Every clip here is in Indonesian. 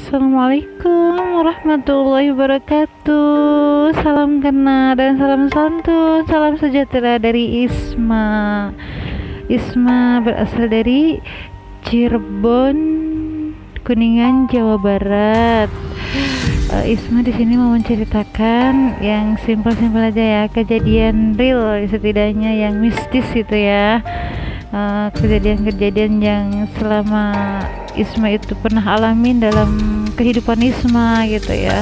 Assalamualaikum warahmatullahi wabarakatuh. Salam kenal dan salam santun, salam sejahtera dari Isma. Isma berasal dari Cirebon, Kuningan, Jawa Barat. Isma di sini mau menceritakan yang simpel-simpel aja ya, kejadian real setidaknya yang mistis gitu ya. Kejadian-kejadian yang selama Isma itu pernah alamin dalam kehidupan Isma gitu ya.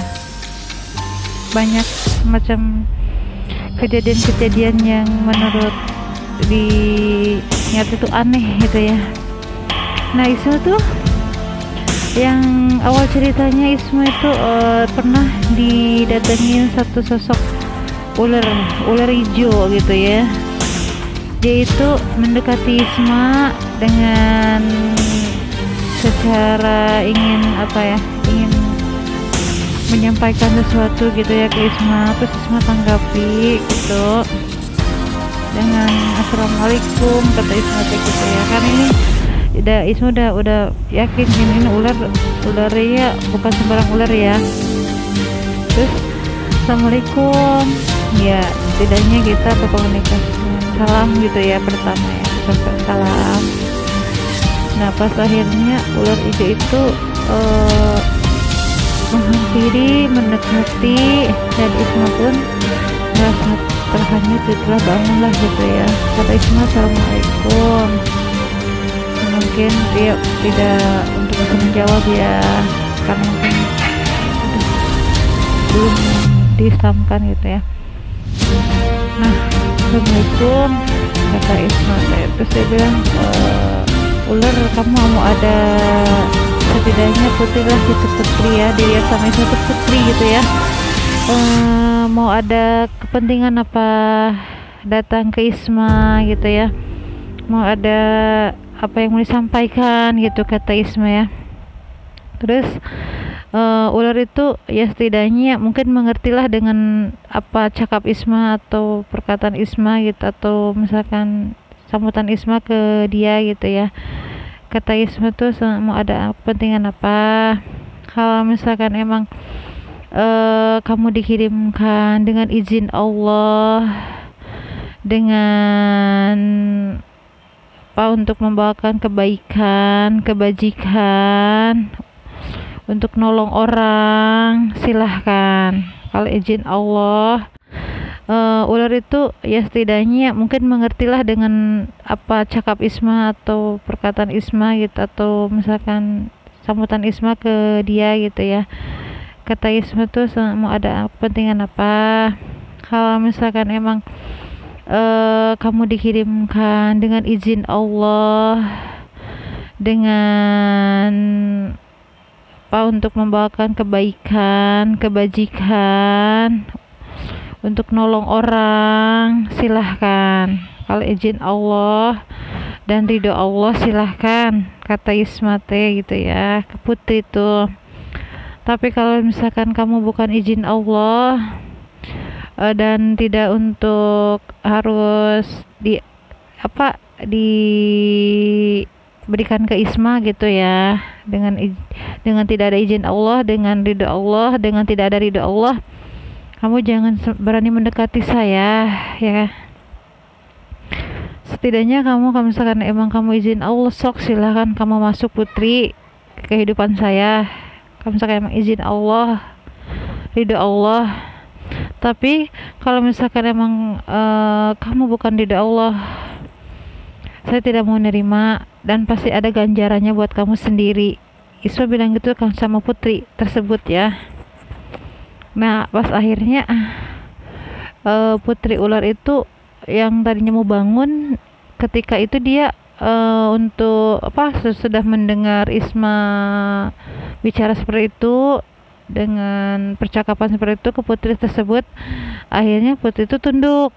Banyak macam kejadian-kejadian yang menurut di nyata itu aneh gitu ya. Nah, Isma tuh yang awal ceritanya Isma itu pernah didatengin satu sosok ular hijau gitu ya. Dia itu mendekati Isma dengan secara ingin menyampaikan sesuatu gitu ya ke Isma. Terus Isma tanggapi gitu dengan assalamualaikum, kata Isma kayak gitu ya. Kan ini Isma udah yakin ini ularnya bukan sembarang ular ya. Terus assalamualaikum, ya setidaknya kita berkomunikasi salam gitu ya, pertama ya salam. Nah, pas akhirnya ular hijau itu menghampiri, mendekati, dan Isma pun merasa terhanyut, itulah bangunlah gitu ya. Kata Isma assalamualaikum. Mungkin dia tidak untuk bisa menjawab ya, karena mungkin belum diislamkan gitu ya. Nah, assalamualaikum, kata Isma. Terus dia bilang, ular, kamu mau ada setidaknya putri lah gitu, putri ya, dia sama Isma itu putri gitu ya. Mau ada kepentingan apa datang ke Isma gitu ya, mau ada apa yang mau disampaikan gitu, kata Isma ya. Terus ular itu ya setidaknya mungkin mengertilah dengan apa cakap Isma atau perkataan Isma gitu, atau misalkan sambutan Isma ke dia gitu ya. Kata Isma tuh mau ada kepentingan apa, kalau misalkan emang kamu dikirimkan dengan izin Allah, dengan apa, untuk membawakan kebaikan, kebajikan, untuk nolong orang, silahkan. Kalau izin Allah, ular itu ya setidaknya mungkin mengertilah dengan apa cakap Isma atau perkataan Isma gitu, atau misalkan sambutan Isma ke dia gitu ya. Kata Isma tuh mau ada kepentingan apa, kalau misalkan emang kamu dikirimkan dengan izin Allah, dengan apa, untuk membawakan kebaikan, kebajikan, untuk nolong orang, silahkan. Kalau izin Allah dan ridho Allah, silahkan, kata Isma teh gitu ya, ke putri tuh. Tapi kalau misalkan kamu bukan izin Allah, dan tidak untuk harus diberikan ke Isma gitu ya, dengan tidak ada izin Allah, dengan ridho Allah, dengan tidak ada ridho Allah, kamu jangan berani mendekati saya ya. Setidaknya kamu, kalau misalkan emang kamu izin Allah, sok silahkan kamu masuk putri ke kehidupan saya. Kalau misalkan emang izin Allah, ridho Allah. Tapi kalau misalkan emang kamu bukan ridho Allah, saya tidak mau nerima, dan pasti ada ganjarannya buat kamu sendiri. Isma bilang gitu kan sama putri tersebut ya. Nah, pas akhirnya putri ular itu yang tadinya mau bangun, ketika itu dia untuk apa, sudah mendengar Isma bicara seperti itu, dengan percakapan seperti itu ke putri tersebut, akhirnya putri itu tunduk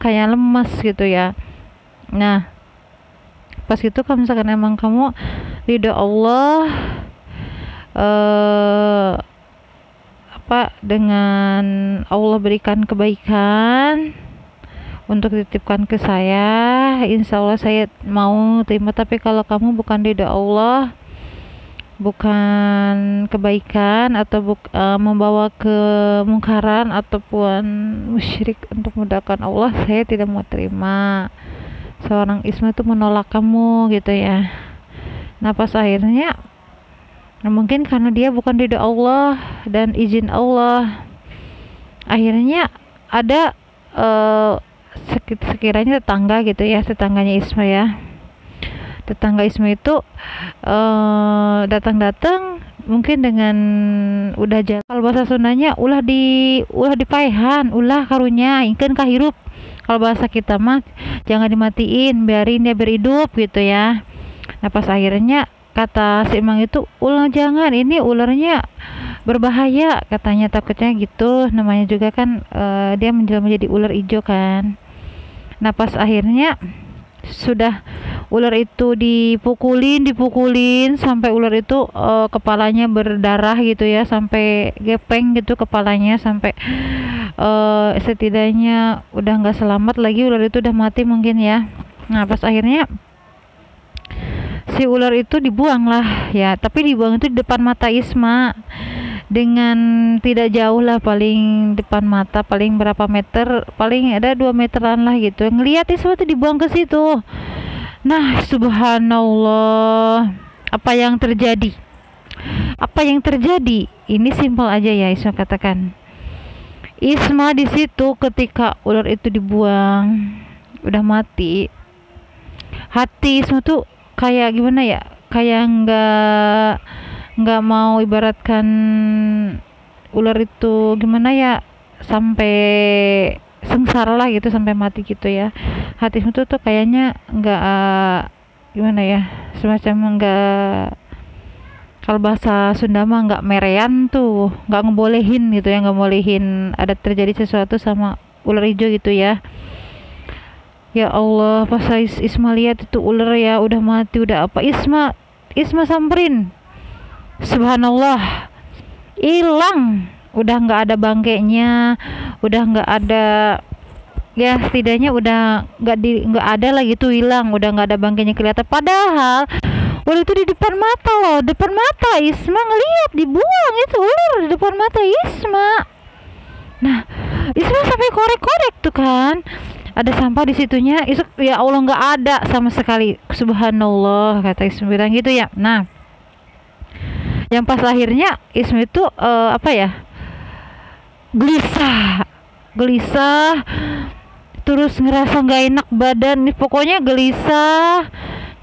kayak lemas gitu ya. Nah, pas itu kalau misalkan emang kamu ridho Allah, dengan Allah berikan kebaikan untuk dititipkan ke saya, insya Allah saya mau terima. Tapi kalau kamu bukan ridho Allah, bukan kebaikan atau membawa kemungkaran ataupun musyrik untuk mendekatkan Allah, saya tidak mau terima. Seorang Isma itu menolak kamu gitu ya. Nah pas akhirnya, nah mungkin karena dia bukan ridho Allah dan izin Allah, akhirnya ada sekiranya tetangga gitu ya, tetangganya Isma ya, tetangga Isma itu datang-datang mungkin dengan udah jalan, kalau bahasa Sundanya ulah dipaehan, ulah karunya ingkeun kahirup, kalau bahasa kita mah jangan dimatiin, biarin dia berhidup gitu ya. Nah pas akhirnya kata si emang itu, ulah jangan, ini ularnya berbahaya katanya, takutnya gitu, namanya juga kan dia menjelma menjadi ular hijau kan. Nah pas akhirnya sudah ular itu dipukulin sampai ular itu kepalanya berdarah gitu ya, sampai gepeng gitu kepalanya, sampai setidaknya udah nggak selamat lagi, ular itu udah mati mungkin ya. Nah pas akhirnya si ular itu dibuang lah ya, tapi dibuang itu di depan mata Isma, dengan tidak jauh lah, paling depan mata, paling berapa meter, paling ada 2 meteran lah gitu, ngelihat Isma tuh dibuang ke situ. Nah subhanallah, apa yang terjadi ini simpel aja ya, Isma katakan. Isma di situ ketika ular itu dibuang udah mati, hati Isma tuh kayak gimana ya, kayak nggak mau ibaratkan ular itu gimana ya, sampai sengsara lah gitu, sampai mati gitu ya. Hati itu tuh kayaknya nggak gimana ya, semacam nggak, kalau bahasa Sunda mah nggak merean tuh, nggak ngebolehin gitu ya, nggak bolehin ada terjadi sesuatu sama ular hijau gitu ya. Ya Allah, pas Isma lihat itu ular ya udah mati, udah apa, Isma samperin, subhanallah, hilang, udah nggak ada bangkainya, udah nggak ada, ya setidaknya udah nggak ada lagi tuh, hilang, udah nggak ada bangkainya kelihatan, padahal ular itu di depan mata loh, depan mata Isma ngelihat dibuang itu ular di depan mata Isma. Nah Isma sampai korek-korek tuh kan, ada sampah di situnya, ya Allah nggak ada sama sekali, subhanallah kata Isma bilang gitu ya. Nah yang pas akhirnya Isma itu apa ya, gelisah terus ngerasa nggak enak badan nih, pokoknya gelisah,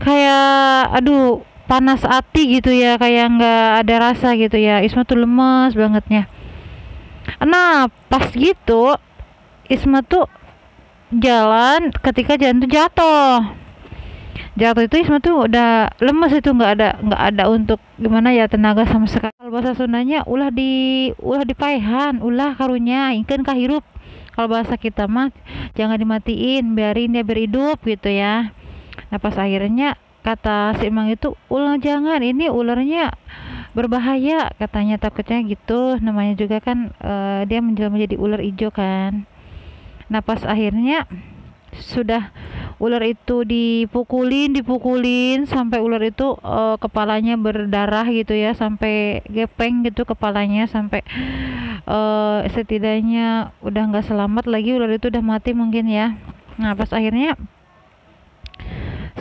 kayak aduh panas hati gitu ya, kayak nggak ada rasa gitu ya, Isma tuh lemes bangetnya. Nah pas gitu Isma tuh jalan, ketika jalan tuh jatuh itu Isma tuh udah lemes, itu nggak ada untuk gimana ya, tenaga sama sekali. Kalau bahasa Sundanya ulah dipaehan, ulah karunya ingkeun kahirup, kalau bahasa kita mah jangan dimatiin, biarin dia berhidup gitu ya. Nah pas akhirnya kata si emang itu, ulah jangan, ini ularnya berbahaya katanya, takutnya gitu, namanya juga kan dia menjelma menjadi ular hijau kan. Nah pas akhirnya sudah ular itu dipukulin sampai ular itu kepalanya berdarah gitu ya, sampai gepeng gitu kepalanya, sampai setidaknya udah nggak selamat lagi, ular itu udah mati mungkin ya. Nah pas akhirnya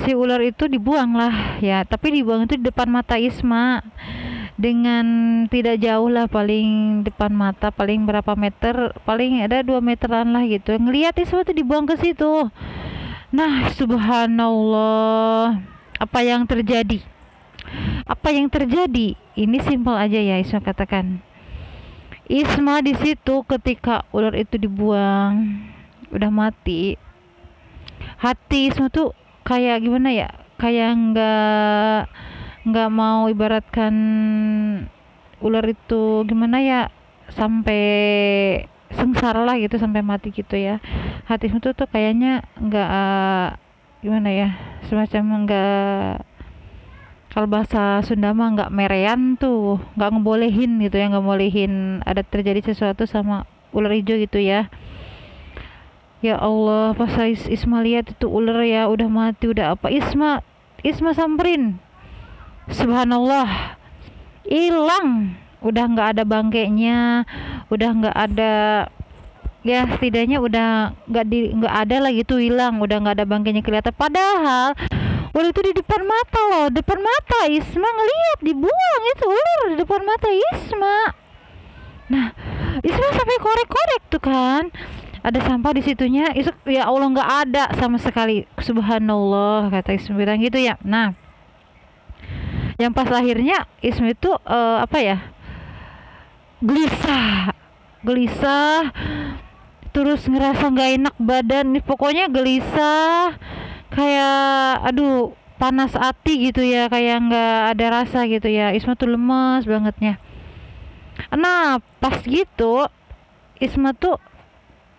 si ular itu dibuang lah ya, tapi dibuang itu di depan mata Isma, dengan tidak jauh lah, paling depan mata, paling berapa meter, paling ada 2 meteran lah gitu, ngelihat Isma tuh dibuang ke situ. Nah subhanallah, apa yang terjadi ini simpel aja ya, Isma katakan. Isma di situ ketika ular itu dibuang udah mati, hati Isma tuh kayak gimana ya, kayak nggak mau ibaratkan ular itu gimana ya, sampai sengsara lah gitu, sampai mati gitu ya. Hati itu tuh kayaknya nggak gimana ya, semacam nggak, kalau bahasa Sunda mah nggak merean tuh, nggak ngebolehin gitu ya, nggak bolehin ada terjadi sesuatu sama ular hijau gitu ya. Ya Allah, pas Isma lihat itu ular ya udah mati, udah apa, Isma samperin, subhanallah, hilang, udah nggak ada bangkainya, udah nggak ada, ya setidaknya udah nggak ada lagi tuh, hilang, udah nggak ada bangkainya kelihatan. Padahal ular itu di depan mata loh, depan mata Isma ngeliat dibuang itu ular di depan mata Isma. Nah, Isma sampai korek-korek tuh kan, ada sampah di situnya. Ya Allah, nggak ada sama sekali. Subhanallah, kata Isma bilang gitu ya. Nah, yang pas akhirnya Isma itu apa ya, gelisah, gelisah, terus ngerasa nggak enak badan nih, pokoknya gelisah, kayak aduh panas hati gitu ya, kayak nggak ada rasa gitu ya. Isma tuh lemes bangetnya. Nah pas gitu Isma tuh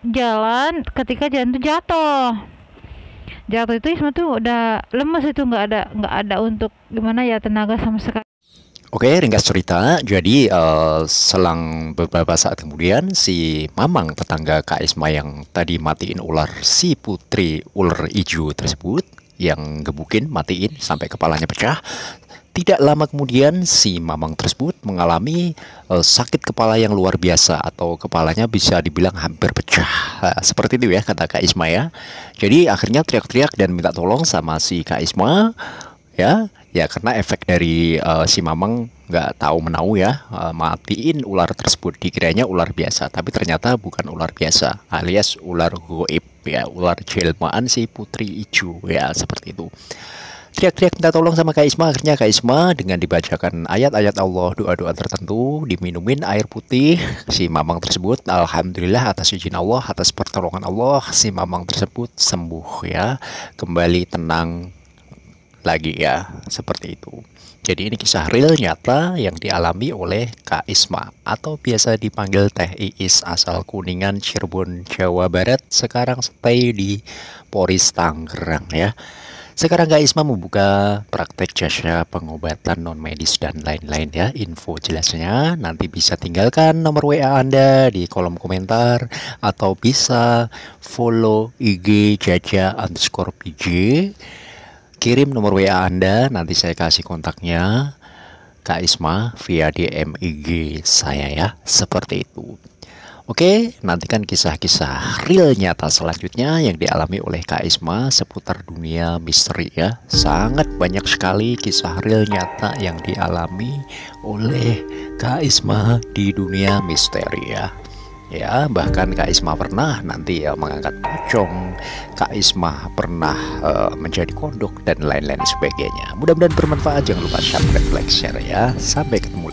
jalan, ketika jalan tuh jatuh itu Isma tuh udah lemes, itu nggak ada untuk gimana ya, tenaga sama sekali. Oke, ringkas cerita. Jadi selang beberapa saat kemudian si Mamang tetangga Kak Isma yang tadi matiin ular si putri ular hijau tersebut, yang gebukin matiin sampai kepalanya pecah. Tidak lama kemudian si Mamang tersebut mengalami sakit kepala yang luar biasa, atau kepalanya bisa dibilang hampir pecah. Seperti itu ya kata Kak Isma ya. Jadi akhirnya teriak-teriak dan minta tolong sama si Kak Isma ya. Ya karena efek dari si Mamang nggak tahu menau ya, matiin ular tersebut. Dikiranya ular biasa, tapi ternyata bukan ular biasa, alias ular goib ya, ular jelmaan si putri ijo ya, seperti itu. Teriak-teriak minta tolong sama Kak Isma. Akhirnya Kak Isma dengan dibacakan ayat-ayat Allah, doa-doa tertentu, diminumin air putih si Mamang tersebut. Alhamdulillah atas izin Allah, atas pertolongan Allah, si Mamang tersebut sembuh ya, kembali tenang lagi ya, seperti itu. Jadi ini kisah real nyata yang dialami oleh Kak Isma, atau biasa dipanggil Teh Iis, asal Kuningan, Cirebon, Jawa Barat. Sekarang stay di Poris Tangerang ya. Sekarang Kak Isma membuka praktek jasa pengobatan non medis dan lain-lain ya. Info jelasnya nanti bisa tinggalkan nomor WA Anda di kolom komentar, atau bisa follow IG jaja_pj. Kirim nomor WA Anda, nanti saya kasih kontaknya Kak Isma via DM IG saya ya, seperti itu. Oke, nantikan kisah-kisah real nyata selanjutnya yang dialami oleh Kak Isma seputar dunia misteri ya. Sangat banyak sekali kisah real nyata yang dialami oleh Kak Isma di dunia misteri ya. Ya, bahkan Kak Isma pernah nanti ya mengangkat pocong, Kak Isma pernah menjadi kodok dan lain-lain sebagainya. Mudah-mudahan bermanfaat. Jangan lupa subscribe, like, share ya. Sampai ketemu.